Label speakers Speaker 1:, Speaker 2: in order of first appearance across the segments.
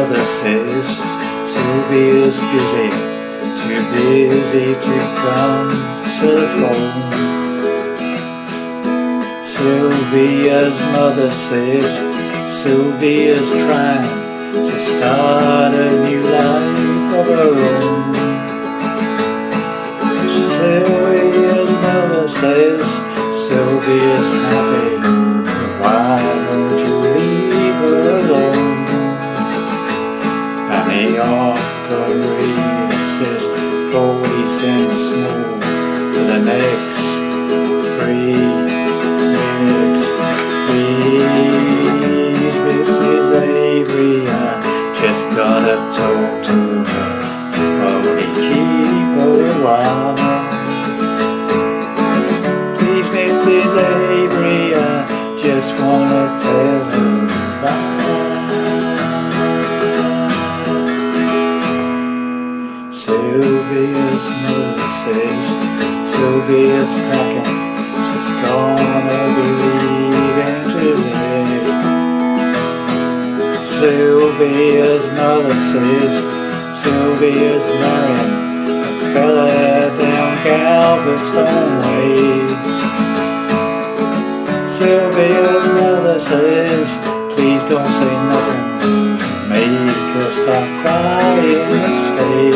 Speaker 1: mother says Sylvia's busy, too busy to come to the phone. Sylvia's mother says Sylvia's trying to start a new life of her own. Sylvia's mother says Sylvia's happy, why don't you leave her alone? And the operator says 40 cents more for the next 3 minutes. Please, Mrs. Avery, I just gotta talk to her, only keep her a while. Please, Mrs. Avery, I just wanna tell her bye. Sylvia's mother says Sylvia's packing, she's gonna be leaving today. Sylvia's mother says Sylvia's marrying a fella down Galveston way. Sylvia's mother says please don't say nothing to make her stop crying and stay.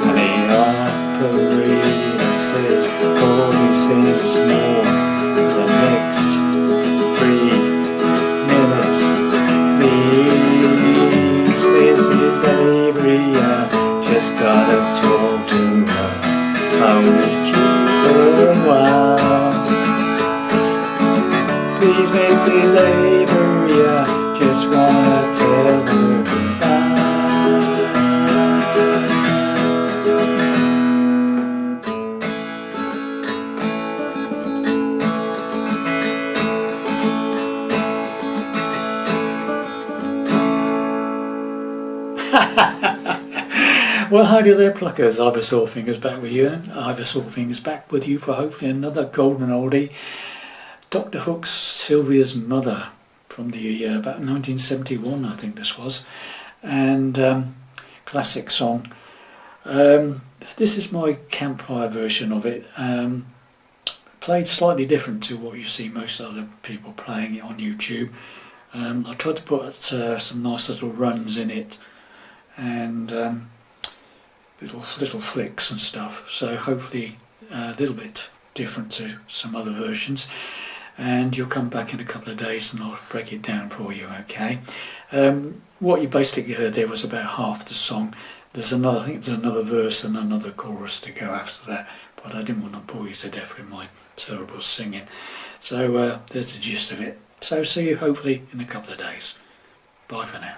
Speaker 1: And the operator says 40 cents more for the next 3 minutes. Please, Mrs. Avery, I just gotta talk to her, only keep her a while. Please, Mrs. Avery, I just wanna tell her goodbye. Well, howdy there, pluckers. Ivor Sawfingers back with you. Ivor Sawfingers back with you for hopefully another golden oldie. Dr. Hook's Sylvia's Mother from the about 1971, I think this was, and classic song. This is my Campfire version of it, played slightly different to what you see most other people playing it on YouTube. I tried to put some nice little runs in it and little flicks and stuff, so hopefully a little bit different to some other versions. And you'll come back in a couple of days and I'll break it down for you, okay? What you basically heard there was about half the song. There's another, I think there's another verse and another chorus to go after that, but I didn't want to bore you to death with my terrible singing. So there's the gist of it. So see you hopefully in a couple of days. Bye for now.